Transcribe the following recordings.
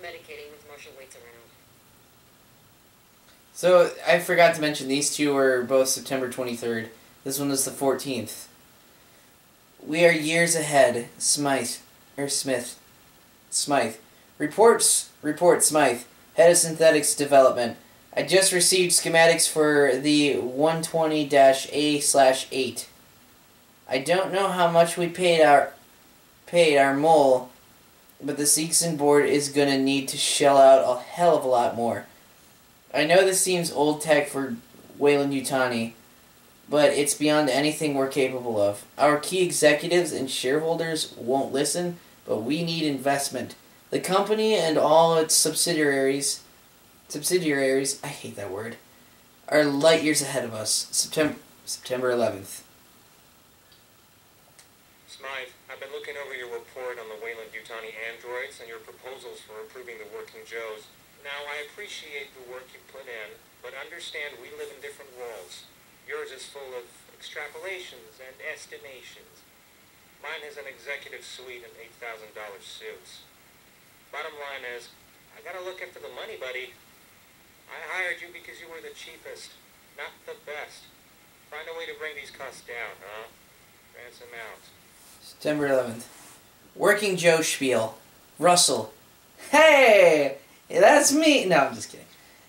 self-medicating with Marshall weights around. So, I forgot to mention, these two were both September 23rd. This one was the 14th. We are years ahead, Smythe. Report Smythe, Head of Synthetics Development. I just received schematics for the 120-A/8. I don't know how much we paid our mole, but the Seegson board is gonna need to shell out a hell of a lot more. I know this seems old tech for Weyland-Yutani, but it's beyond anything we're capable of. Our key executives and shareholders won't listen, but we need investment. The company and all its subsidiaries, I hate that word, are light years ahead of us. September 11th. Smythe, I've been looking over your report on the Weyland-Yutani androids and your proposals for improving the working Joes. Now, I appreciate the work you put in, but understand we live in different worlds. Yours is full of extrapolations and estimations. Mine has an executive suite and $8,000 suits. Bottom line is, I gotta look after the money, buddy. I hired you because you were the cheapest, not the best. Find a way to bring these costs down, huh? Ransom out. September 11th. Working Joe spiel. Russell. Hey! That's me! No, I'm just kidding.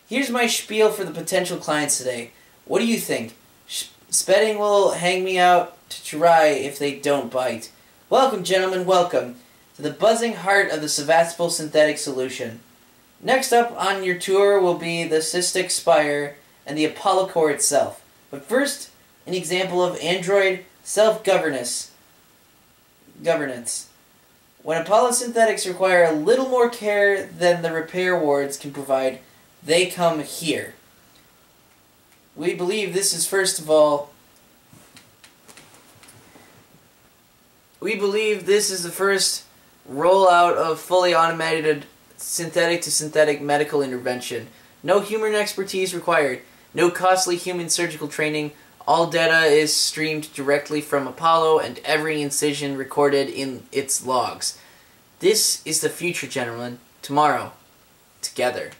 Here's my spiel for the potential clients today. What do you think? Spedding will hang me out to dry if they don't bite. Welcome, gentlemen, welcome to the buzzing heart of the Sevastopol Synthetic Solution. Next up on your tour will be the Cystic Spire and the Apollo Core itself. But first, an example of android self-governance. When Apollo Synthetics require a little more care than the repair wards can provide, they come here. We believe this is the first rollout of fully automated synthetic-to-synthetic medical intervention. No human expertise required. No costly human surgical training. All data is streamed directly from Apollo and every incision recorded in its logs. This is the future, gentlemen. Tomorrow. Together.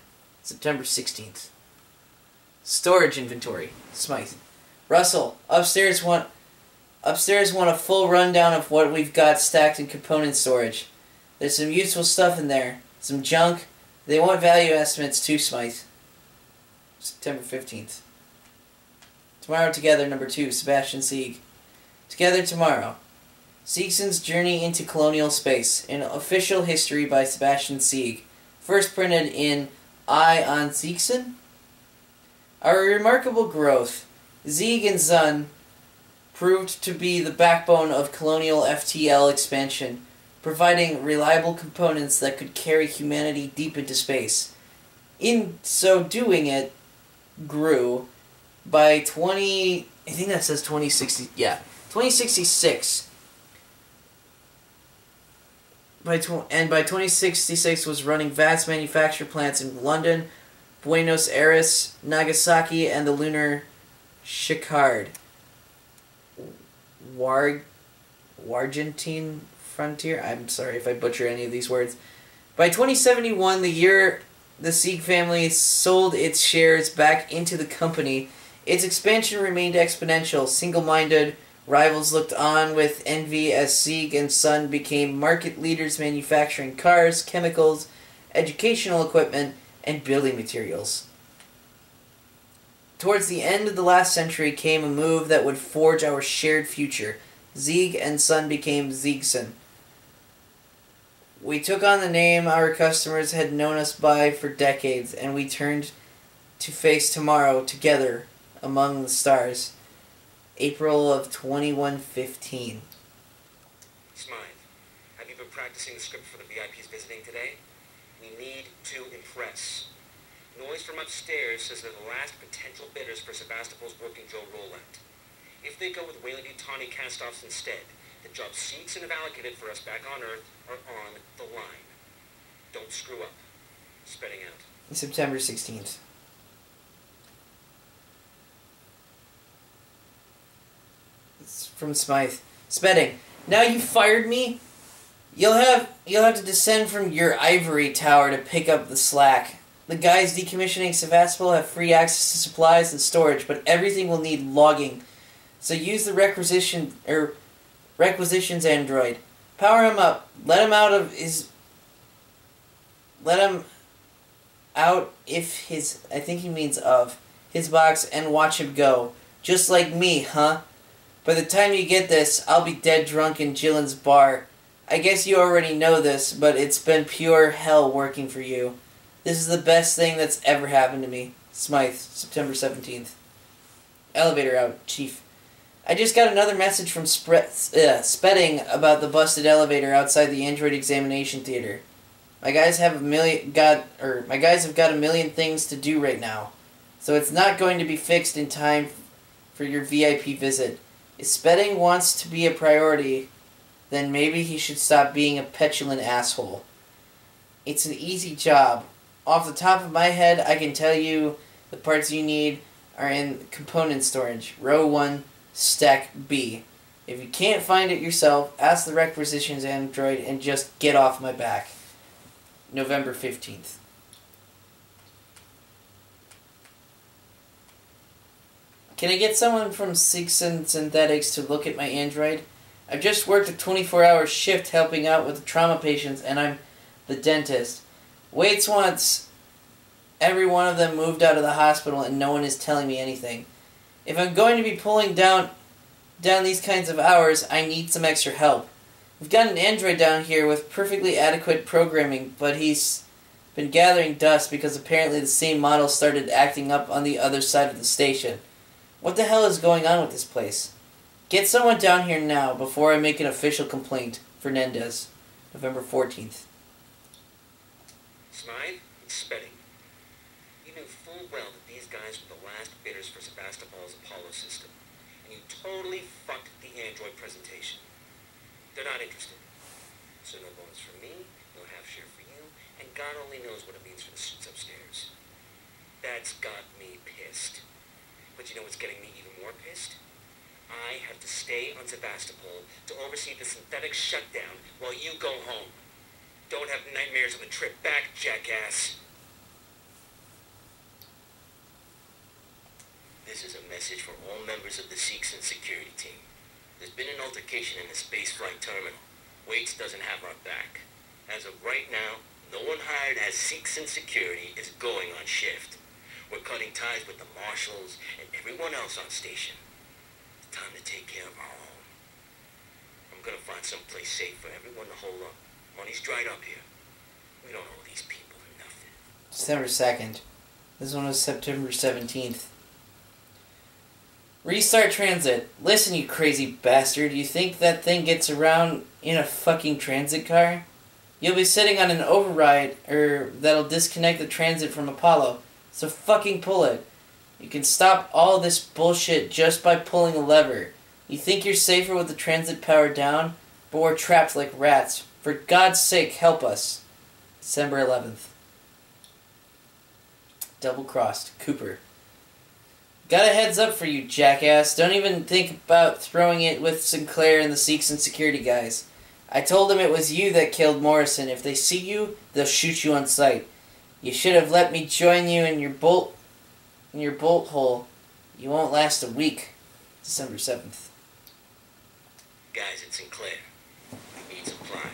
September 16th. Storage inventory. Smythe. Russell, upstairs want a full rundown of what we've got stacked in component storage. There's some useful stuff in there. Some junk. They want value estimates too, Smythe. September 15th. Tomorrow Together, number 2, Sebastian Sieg. Together Tomorrow. Seegson's Journey into Colonial Space, an official history by Sebastian Sieg. First printed in Eye on Seegson. Our remarkable growth. Sieg and Zun proved to be the backbone of colonial FTL expansion, providing reliable components that could carry humanity deep into space. In so doing, it grew by 2066. By 2066 was running vast manufacture plants in London, Buenos Aires, Nagasaki, and the lunar Shikard. Wargentine frontier? I'm sorry if I butcher any of these words. By 2071, the year the Sieg family sold its shares back into the company, its expansion remained exponential. Single-minded rivals looked on with envy as Sieg and Son became market leaders manufacturing cars, chemicals, educational equipment, and building materials. Towards the end of the last century came a move that would forge our shared future. Sieg and Son became Seegson. We took on the name our customers had known us by for decades, and we turned to face tomorrow together among the stars. April of 2115. Smythe, have you been practicing the script for the VIPs visiting today? We need to impress. Noise from upstairs says they're the last potential bidders for Sevastopol's working Joe Roland. If they go with Weyland-Yutani cast-offs instead, the jobs Seegson have allocated for us back on Earth are on the line. Don't screw up. Spedding out. September 16th. It's from Smythe. Spedding. Now you fired me? You'll have to descend from your ivory tower to pick up the slack. The guys decommissioning Sevastopol have free access to supplies and storage, but everything will need logging. So use the requisitions android. Power him up. Let him out if his, I think he means of, his box and watch him go. Just like me, huh? By the time you get this, I'll be dead drunk in Jillen's bar. I guess you already know this, but it's been pure hell working for you. This is the best thing that's ever happened to me. Smythe, September 17th. Elevator out, Chief. I just got another message from Spedding about the busted elevator outside the Android examination theater. My guys have got a million things to do right now, so it's not going to be fixed in time for your VIP visit. If Spedding wants to be a priority, then maybe he should stop being a petulant asshole. It's an easy job. Off the top of my head, I can tell you the parts you need are in component storage, row 1, stack B. If you can't find it yourself, ask the requisitions android and just get off my back. November 15th. Can I get someone from Seegson Synthetics to look at my android? I've just worked a 24-hour shift helping out with the trauma patients, and I'm the dentist. Waits wants every one of them moved out of the hospital, and no one is telling me anything. If I'm going to be pulling down these kinds of hours, I need some extra help. We've got an android down here with perfectly adequate programming, but he's been gathering dust because apparently the same model started acting up on the other side of the station. What the hell is going on with this place? Get someone down here now before I make an official complaint. Fernandez, November 14th. Smythe and Spedding. You knew full well that these guys were the last bidders for Sevastopol's Apollo system, and you totally fucked the android presentation. They're not interested. So no bonus for me, no half share for you, and God only knows what it means for the suits upstairs. That's got me pissed. But you know what's getting me even more pissed? I have to stay on Sevastopol to oversee the synthetic shutdown while you go home. Don't have nightmares on the trip back, jackass. This is a message for all members of the Seegson security team. There's been an altercation in the spaceflight terminal. Waits doesn't have our back. As of right now, no one hired as Seegson security is going on shift. We're cutting ties with the marshals and everyone else on station. It's time to take care of our own. I'm gonna find someplace safe for everyone to hold up. Money's dried up here. We don't owe these people nothing. December 2nd. This one was September 17th. Restart transit. Listen, you crazy bastard. You think that thing gets around in a fucking transit car? You'll be sitting on an override, that'll disconnect the transit from Apollo. So fucking pull it. You can stop all this bullshit just by pulling a lever. You think you're safer with the transit power down? But we're trapped like rats. For God's sake, help us. December 11th. Double-crossed. Cooper. Got a heads up for you, jackass. Don't even think about throwing it with Sinclair and the Seegson security guys. I told them it was you that killed Morrison. If they see you, they'll shoot you on sight. You should have let me join you in your bolt hole. You won't last a week. December 7th. Guys, it's Sinclair. We need supplies.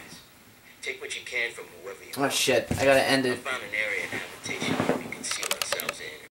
Take what you can from whoever you Oh want. shit, I gotta end I it. found